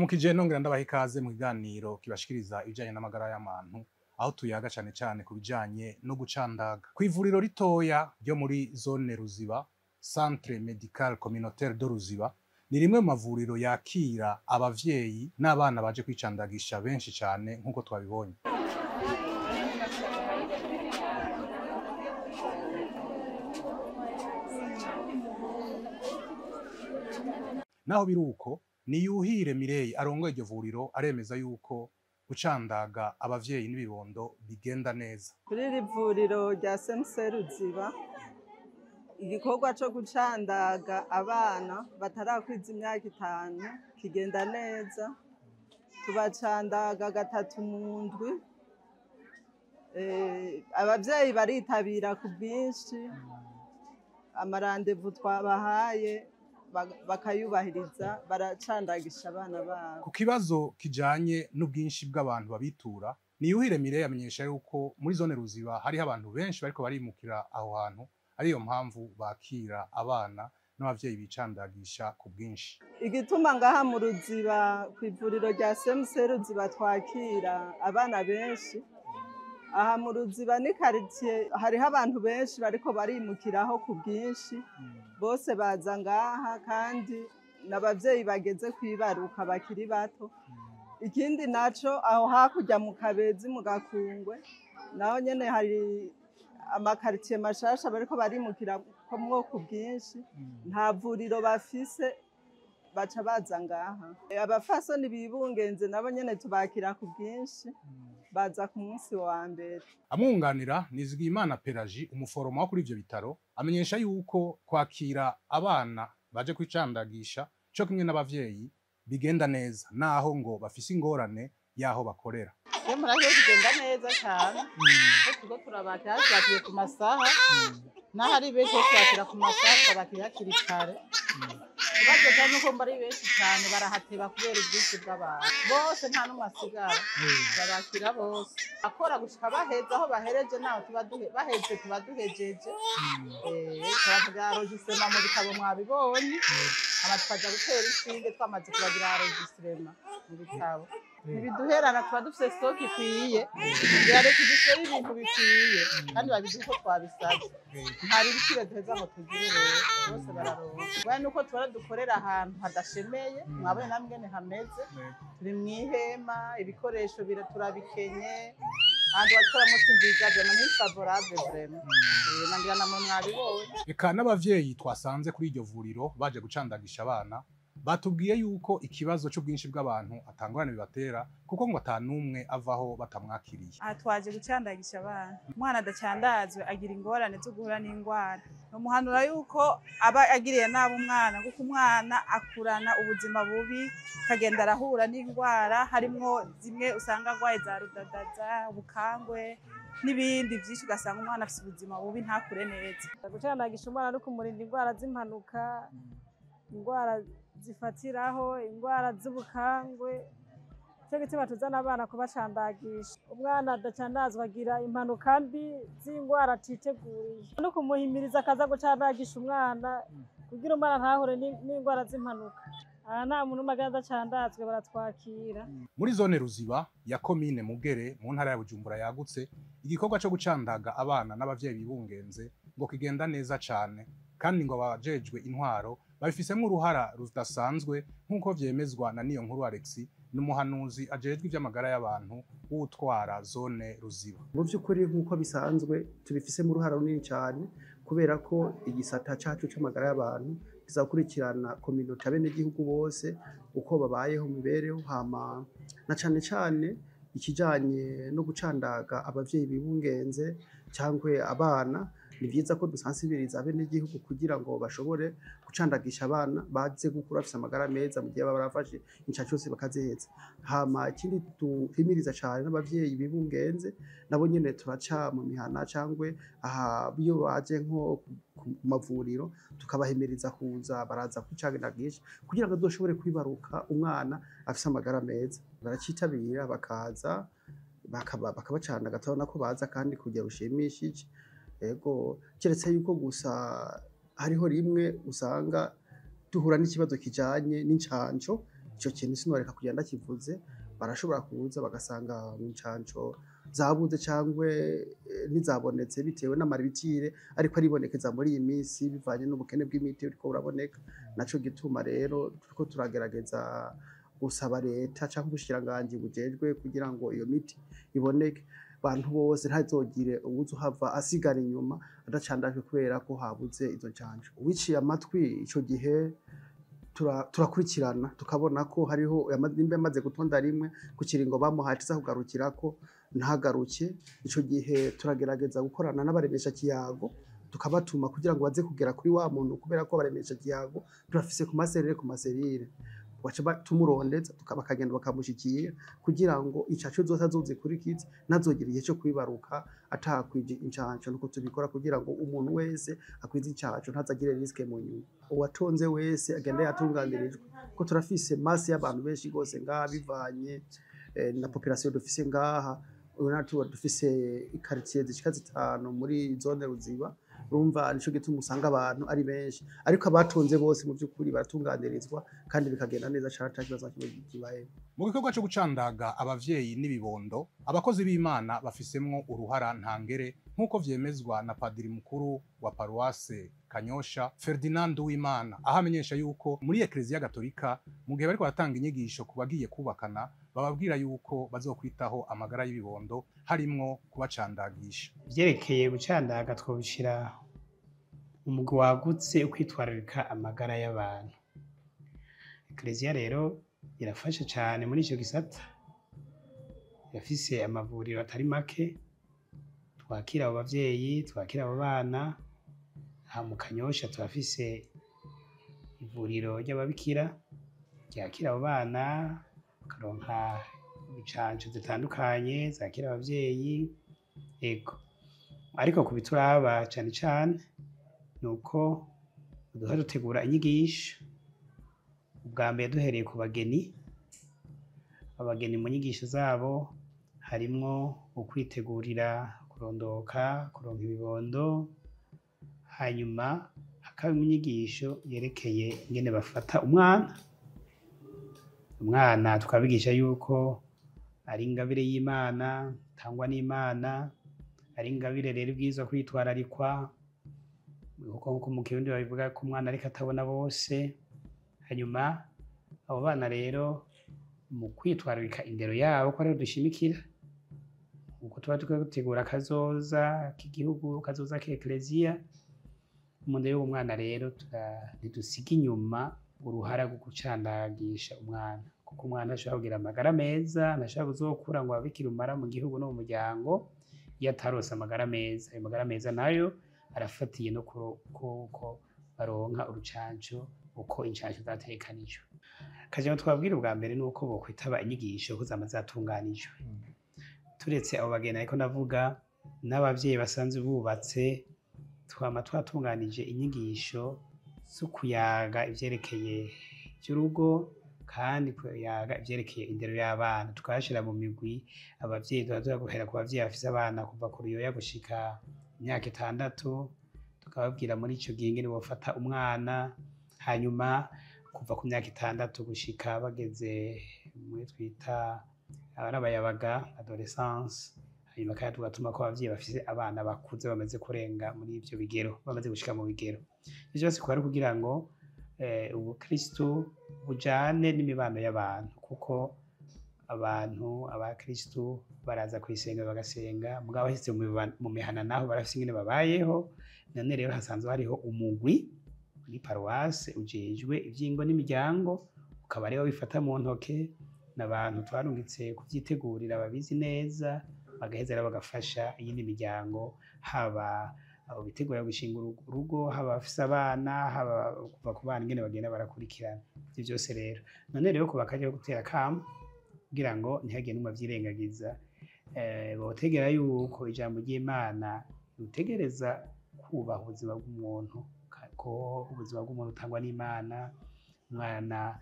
Ndabaramukije nongera ndabaha ikaze mu kiganiro kibashikiriza ibijanye n'amagara y'abantu aho tuyaga cane cane ku bijanye no gucandaga. Kw'ivuriro ritoya ryo muri zone Ruziba, Centre Medical Communautaire de Ruziba, ni rimwe mu mavuriro yakira abavyeyi n'abana baje kwicandagisha benshi cane nk'uko twabibonye. Naho biruko Niyuhire Mireille arongoye iryo vuriro aremeza yuko gucandaga abavyeyi n'ibibondo bigenda neza. Kuri iri vuriro rya Centre Ruziba, igikorwa co gucandaga abana batarakwiza imyaka 5 kigenda neza. Tubacandaga 3 mu ndwi. Abavyeyi baritabira ku bwinshi, amarandevu twabahaye bakayubahiriza, baracandagisha abana babo. Ku kibazo kijanye n'ubwinshi bw'abantu babitura, Niyuhire Mireille amenyesha yuko muri zone Ruziba hariho abantu benshi bariko barimukira aho hantu, ariyo mpamvu bakira abana n'abavyeyi bicandagisha ku bwinshi. Igituma ngaha mu Ruziba kw'ivuriro rya Centre Ruziba twakira abana benshi, aha mu Ruziba ni quartier hariho abantu benshi bariko barimukiraho ku bwinshi, bose baza ngaha kandi n'abavyeyi bageze kwibaruka bakiri bato. Ikindi naco aho hakurya mu Kabezi mu Gakungwe naho nyene hari amakaritiye mashasha bariko barimukira ku bwinshi, nta vuriro bafise baca baza ngaha. Abafasoni bibungenze nabo nyene tubakira ku bwinshi, baza ku munsi wa mbere. Amwunganira Nizigiyimana Pelagie, umuforomo wo kuri ivyo bitaro, amenyesha yuko kwakira abana baje kwicandagisha co kimwe n'abavyeyi bigenda neza, naho ngo bafise ingorane yaho bakorera. Muraho bigenda neza cyane, kuko turabakira twakiye ku masaha, naho ari benshi twakira ku masaha twabakira hakiri kare. Ikibazo cyane uko mbari benshi cyane barahateba kubera ubwinshi bw'abantu, bose nta n'umwe asigara, babakira bose akora gushika baheza aho bahereje, naho baheze tuba duhejeje. Twavuga registrement mu bitabo mwabibonye, tukaja gutera inshinge twamaze kubagira registrement mu bitabo. Ntibiduherana, tuba dufise stock ikwiye, birareka dusore ibintu bikwiye kandi babizi ko twabisabye. Hari ibiciro duheza ngo tugire rero, bose bararonka. Bwa nuko twara dukorera ahantu hadashemeye, mwabone namwe ngene hameze, turi mwihema, ibikoresho turabikenye, kandi batwara munsi nziza vraiment ni favorable vraiment. Nangira namwe mwabibonye. Eka n'abavyeyi twasanze kuri iryo vuriro baje gucandagisha abana batubwiye yuko ikibazo c'ubwinshi bw'abantu atangorane bibatera, kuko ngo atanumwe avaho batamwakiriye. Aha twaje gucandagisha abana. Umwana adacandazwe agira ingorane zo guhura n'ingwara. Nomuhanura yuko aba agiriye nabi umwana, kuko umwana akurana ubuzima bubi, kagenda arahura n'ingwara, harimwo zimwe usanga agwaye za rudadaza, ubukangwe n'ibindi vyinshi, ugasanga umwana afise ubuzima bubi ntakure neza. Gucandagisha umwana no kumurinda ingwara z'impanuka, ingwara zifatiraho, ingwara z'ubukangwe, cyo gituma tuzana abana kubacandagisha. Umwana adacandazwa agira impanuka mbi z'ingwara atiteguriye, no kumuhimiriza akaza gucandagisha umwana kugira umwana ntahure n'ingwara z'impanuka. Aha nta muntu umwe adacandazwe, baratwakira. Muri zone Ruziba ya komine Mugere mu ntara ya Bujumbura yagutse, igikorwa co gucandaga abana n'abavyeyi bibungenze ngo kigenda neza cane, kandi ngo abajejwe intwaro babifisemwo uruhara rudasanzwe, nk'uko vyemezwa na Niyonkuru Alexis, n'umuhanuzi ajejwe ivy'amagara y'abantu w'utwara zone Ruziba. Mu vy'ukuri nk'uko bisanzwe tubifisemo uruhara runini cyane, kubera ko igisata cacu c'amagara y'abantu kizakurikirana communauté abenegihugu bose uko babayeho mu mibereho, hama na cane cane ikijanye no gucandaga abavyeyi bibungenze cyangwa abana. Ni vyiza ko dusansibiriza abenegihugu kugira ngo bashobore gucandagisha abana baze gukura bafise amagara meza mu gihe baba barafashe inca cyose bakaziheza. Hama ikindi tuhimiriza cyane n'abavyeyi bibungenze, nabo nyene turaca mu mihana cyangwe aha iyo baje nko ku mavuriro tukabahimiriza kuza baraza kucandagisha kugira ngo azoshobore kwibaruka umwana afise amagara meza. Baracitabira bakaza bakabacana gatabona ko baza kandi kugira ushimishije. Ego keretse yuko gusa hariho rimwe usanga duhura n'ikibazo kijanye n'incanco ico kintu sinoreka kugenda kivuze barashobora kuza bagasanga incanco zabuze cyangwa nizabonetse bitewe n'amaribitire ariko aribonekeza muri iyi minsi bivanye n'ubukene bw'imiti uriko uraboneka naco gituma rero turiko turagerageza gusaba leta cyangwa ubushikiranganje bujejwe kugira ngo iyo miti iboneke bantu bose ntazogire ubuzu hava asigara inyuma adacandajwe kubera ko habuze izo ncanco wiciye amatwi ico gihe turakurikirana tukabona ko hariho nimba yamaze gutonda rimwe ku kiringo bamuhatiza kugarukirako ntagaruke ico gihe turagerageza gukorana n'abaremesha kiyago tukabatuma kugira ngo baze kugera kuri wa muntu kubera ko baremesha kiyago turafise ku maserire baca tumurondeza bakagenda bakamushikira kugira ngo incaco zose azozikurikize nazogira igihe cyo kwibaruka atakwije incanco nuko tubikora kugira ngo umuntu wese akwize incaco ntazagire riske mu nyuma uwatonze wese agenda yatunganirijwe ko turafise masse y'abantu benshi gose ngaha bivanye na population dufise ngaha uratu dufise ikaritiye zishika 5 muri zone Ruziba urumva nico gituma usanga abantu ari benshi ariko abatonze bose mu by'ukuri baratunganirizwa kandi bikagenda neza cyane atakibazo kibaye. Mu gikorwa cyo gucandaga abavyeyi n'ibibondo abakozi b'Imana bafisemwo uruhara ntangere nk'uko vyemezwa na padiri mukuru wa paruwase Kanyosha Ferdinand Uwimana aho amenyesha yuko muri Eklezia Gatolika mu gihe bariko baratanga inyigisho kubagiye kubakana bababwira yuko bazokwitaho amagara y'ibibondo harimwo kubacandagisha. Vyerekeye gucandaga twobishira umugwi wagutse ukwitwararika amagara y'abantu. Eklezia rero irafasha cyane muri ico gisata, yafise amavuriro atari make twakira abo bavyeyi twakira abo bana. Aha mu Kanyosha turafise ivuriro ry'ababikira ryakira abo bana bakaronka incanco zitandukanye zakira abavyeyi ego. Ariko kubituraba cane cane nuko duha dutegura inyigisho ubwa mbere duhereye ku bageni. Abageni mu nyigisho zabo harimwo ukwitegurira kurondoka kuronka ibibondo, hanyuma hakaba inyigisho yerekeye ingene bafata umwana tukabigisha yuko ari ingabire y'Imana tangwa n'Imana, ari ingabire rero ibwirizwa kwitwararikwa kuko mu Kirundi babivuga ko umwana ariko atabona bose. Hanyuma abo bana rero mu kwitwararika indero yabo ko ariho dushimikira uko tuba tugategura kazoza k'igihugu kazoza k'Eklezia. Umuntu rero umwana rero ntidusiga inyuma uruhara rwo gucandagisha umwana kuko umwana ashobora kugira amagara meza ntashobora kuzokura ngo ababikire umara mu gihugu no mu muryango iyo atarose amagara meza. Ayo magara meza nayo arafatiye no kuko baronka urucanco uko incanco zategekanijwe. Kaje twabwira ubwa mbere nuko bokwitaba inyigisho ko zama zatunganijwe. Turetse abo bageni ariko navuga n'abavyeyi basanzwe bubatse twama twatunganije inyigisho zo kuyaga ivyerekeye by'urugo kandi kuyaga ivyerekeye indero y'abana tukashira mu migwi. Abavyeyi tuza guhera ku bavyeyi bafise abana kuva ku ruyoya gushika imyaka 6 tukababwira muri ico gihe ingene bofata umwana, hanyuma kuva ku myaka 6 gushika bageze muri twita abayabaga adolescence. Hanyuma kandi tugatuma ko abavyeyi bafise abana bakuze bamaze kurenga muri ivyo bigero bamaze gushika mu bigero. Ivyo byose kwari kugira ngo ubukristo bujane n'imibano y'abantu kuko abakristo baraza kwisenga bagasenga mugabo bahise mu mihana naho barafise ingene babayeho. None rero hasanzwe hariho umugwi muri paruwase ujejwe ivyingo n'imiryango ukaba rero bifata mu ntoke n'abantu twarungitse kuvyitegurira babizi neza bagaheza rero bagafasha iyindi miryango haba abo bitegura gushinga urugo haba bafise abana haba kuva ku bana ingene bagenda barakurikirana. Ivyo byose rero none rero kubakaje gutera kamo kugira ngo ntihagire n'umwe avyirengagiza. Botegera yuko ijambo ry'Imana rutegereza kubaha ubuzima bw'umuntu ko ubuzima bw'umuntu utangwa n'Imana. Umwana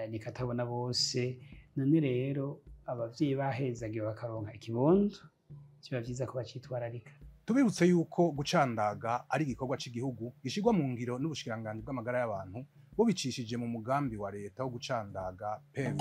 nikatabona bose. None rero abavyeyi bahezagiwe bakaronka ikibondo kiba vyiza ko bacitwararika. Tubibutse yuko gucandaga ari igikorwa c'igihugu gishirwa mu ngiro n'ubushikiranganje bw'amagara y'abantu bubicishije mu mugambi wa leta wo gucandaga PEV.